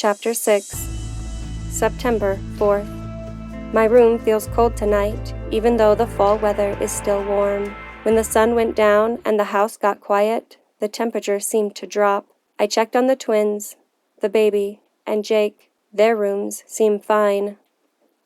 Chapter 6 September 4th. My room feels cold tonight, even though the fall weather is still warm. When the sun went down and the house got quiet, the temperature seemed to drop. I checked on the twins, the baby, and Jake. Their rooms seem fine.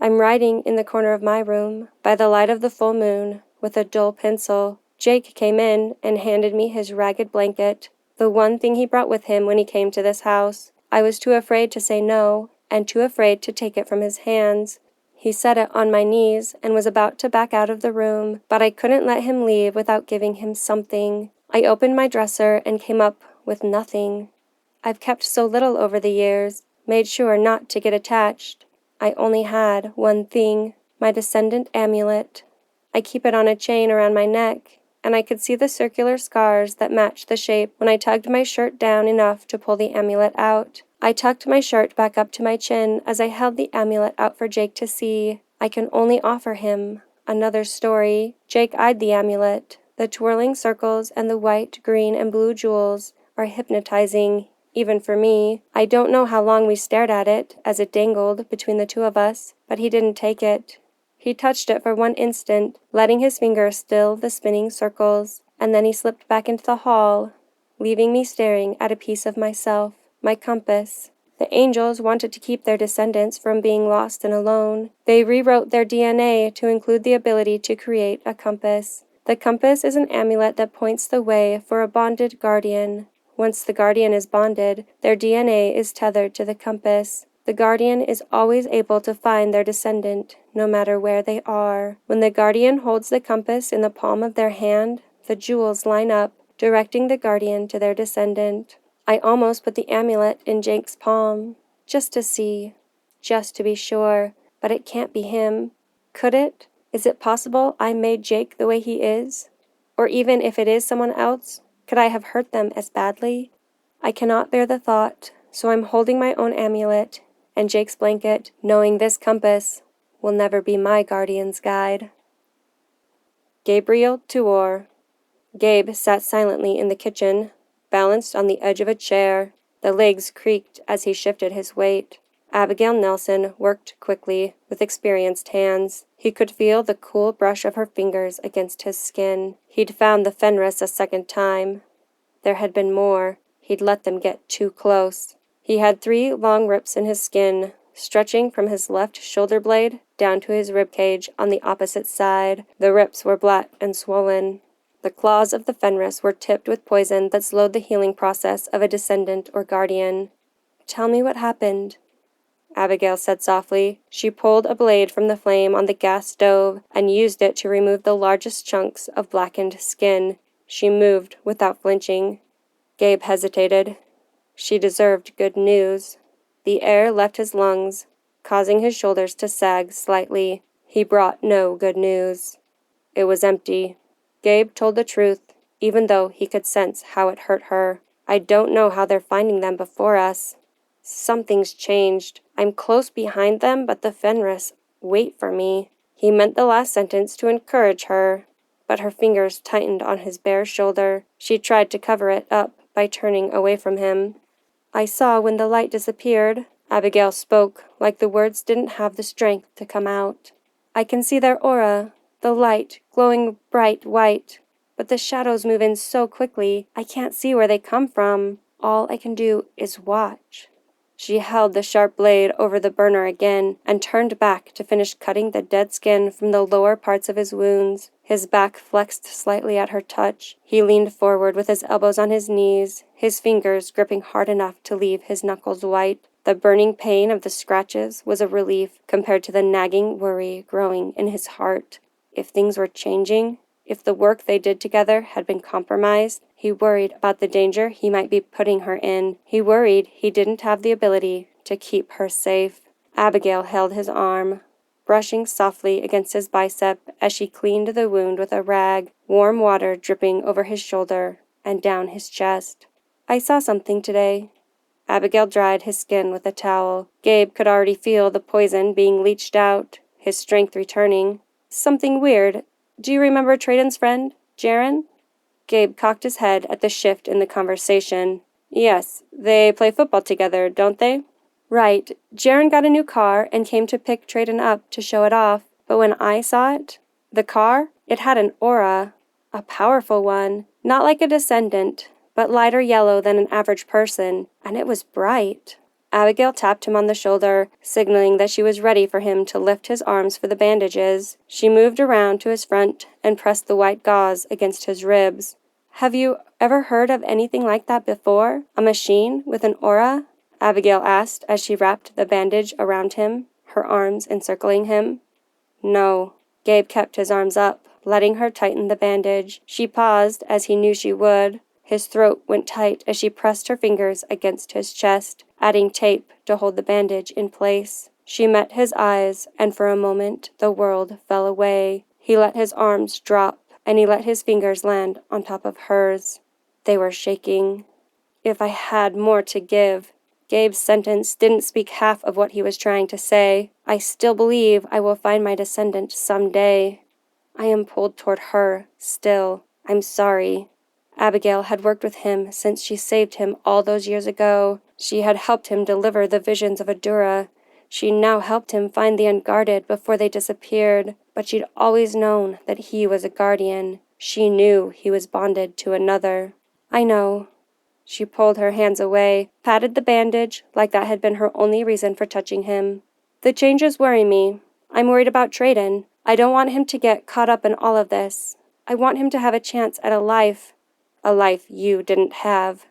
I'm writing in the corner of my room, by the light of the full moon, with a dull pencil. Jake came in and handed me his ragged blanket, the one thing he brought with him when he came to this house. I was too afraid to say no, and too afraid to take it from his hands. He set it on my knees and was about to back out of the room, but I couldn't let him leave without giving him something. I opened my dresser and came up with nothing. I've kept so little over the years, made sure not to get attached. I only had one thing, my Descendant amulet. I keep it on a chain around my neck, and I could see the circular scars that matched the shape when I tugged my shirt down enough to pull the amulet out. I tucked my shirt back up to my chin as I held the amulet out for Jake to see. I can only offer him another story. Jake eyed the amulet. The twirling circles and the white, green, and blue jewels are hypnotizing, even for me. I don't know how long we stared at it as it dangled between the two of us, but he didn't take it. He touched it for one instant, letting his finger still the spinning circles, and then he slipped back into the hall, leaving me staring at a piece of myself, my compass. The angels wanted to keep their descendants from being lost and alone. They rewrote their DNA to include the ability to create a compass. The compass is an amulet that points the way for a bonded guardian. Once the guardian is bonded, their DNA is tethered to the compass. The guardian is always able to find their descendant, no matter where they are. When the guardian holds the compass in the palm of their hand, the jewels line up, directing the guardian to their descendant. I almost put the amulet in Jake's palm, just to see, just to be sure, but it can't be him. Could it? Is it possible I made Jake the way he is? Or even if it is someone else, could I have hurt them as badly? I cannot bear the thought, so I'm holding my own amulet and Jake's blanket, knowing this compass will never be my guardian's guide. Gabriel Tuor. Gabe sat silently in the kitchen, balanced on the edge of a chair. The legs creaked as he shifted his weight. Abigail Nelson worked quickly, with experienced hands. He could feel the cool brush of her fingers against his skin. He'd found the Fenris a second time. There had been more. He'd let them get too close. He had 3 long rips in his skin, stretching from his left shoulder blade down to his ribcage on the opposite side. The rips were black and swollen. The claws of the Fenris were tipped with poison that slowed the healing process of a descendant or guardian. "Tell me what happened," Abigail said softly. She pulled a blade from the flame on the gas stove and used it to remove the largest chunks of blackened skin. She moved without flinching. Gabe hesitated. She deserved good news. The air left his lungs, causing his shoulders to sag slightly. He brought no good news. It was empty. Gabe told the truth, even though he could sense how it hurt her. "I don't know how they're finding them before us. Something's changed. I'm close behind them, but the Fenris wait for me." He meant the last sentence to encourage her, but her fingers tightened on his bare shoulder. She tried to cover it up by turning away from him. "I saw when the light disappeared," Abigail spoke like the words didn't have the strength to come out. "I can see their aura, the light glowing bright white, but the shadows move in so quickly, I can't see where they come from. All I can do is watch." She held the sharp blade over the burner again and turned back to finish cutting the dead skin from the lower parts of his wounds. His back flexed slightly at her touch. He leaned forward with his elbows on his knees, his fingers gripping hard enough to leave his knuckles white. The burning pain of the scratches was a relief compared to the nagging worry growing in his heart. If things were changing, if the work they did together had been compromised, he worried about the danger he might be putting her in. He worried he didn't have the ability to keep her safe. Abigail held his arm, brushing softly against his bicep as she cleaned the wound with a rag, warm water dripping over his shoulder and down his chest. "I saw something today." Abigail dried his skin with a towel. Gabe could already feel the poison being leached out, his strength returning. "Something weird. Do you remember Treadon's friend, Jaren?" Gabe cocked his head at the shift in the conversation. "Yes, they play football together, don't they?" Right, Jaren got a new car and came to pick Treadon up to show it off, but when I saw it, the car, it had an aura, a powerful one, not like a Descendant, but lighter yellow than an average person, and it was bright. Abigail tapped him on the shoulder, signaling that she was ready for him to lift his arms for the bandages. She moved around to his front and pressed the white gauze against his ribs. Have you ever heard of anything like that before? A machine with an aura? Abigail asked as she wrapped the bandage around him, her arms encircling him. No. Gabe kept his arms up, letting her tighten the bandage. She paused, as he knew she would. His throat went tight as she pressed her fingers against his chest, adding tape to hold the bandage in place. She met his eyes, and for a moment the world fell away. He let his arms drop, and he let his fingers land on top of hers. They were shaking. If I had more to give. Gabe's sentence didn't speak half of what he was trying to say. I still believe I will find my descendant someday. I am pulled toward her, still. I'm sorry. Abigail had worked with him since she saved him all those years ago. She had helped him deliver the visions of Adura. She now helped him find the Unguarded before they disappeared, but she'd always known that he was a guardian. She knew he was bonded to another. I know. She pulled her hands away, patted the bandage like that had been her only reason for touching him. The changes worry me. I'm worried about Treadon. I don't want him to get caught up in all of this. I want him to have a chance at a life you didn't have.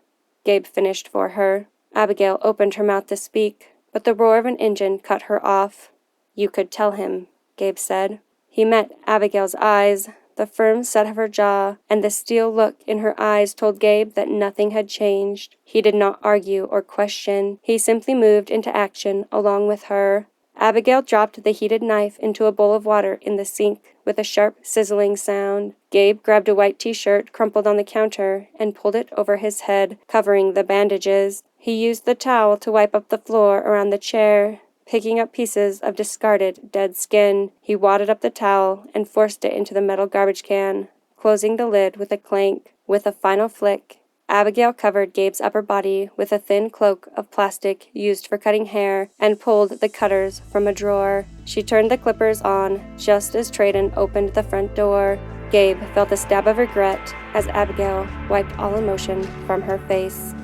Gabe finished for her. Abigail opened her mouth to speak, but the roar of an engine cut her off. You could tell him, Gabe said. He met Abigail's eyes. The firm set of her jaw and the steel look in her eyes told Gabe that nothing had changed. He did not argue or question. He simply moved into action along with her. Abigail dropped the heated knife into a bowl of water in the sink with a sharp, sizzling sound. Gabe grabbed a white t-shirt crumpled on the counter and pulled it over his head, covering the bandages. He used the towel to wipe up the floor around the chair. Picking up pieces of discarded, dead skin, he wadded up the towel and forced it into the metal garbage can, closing the lid with a clank. With a final flick, Abigail covered Gabe's upper body with a thin cloak of plastic used for cutting hair and pulled the cutters from a drawer. She turned the clippers on just as Treadon opened the front door. Gabe felt a stab of regret as Abigail wiped all emotion from her face.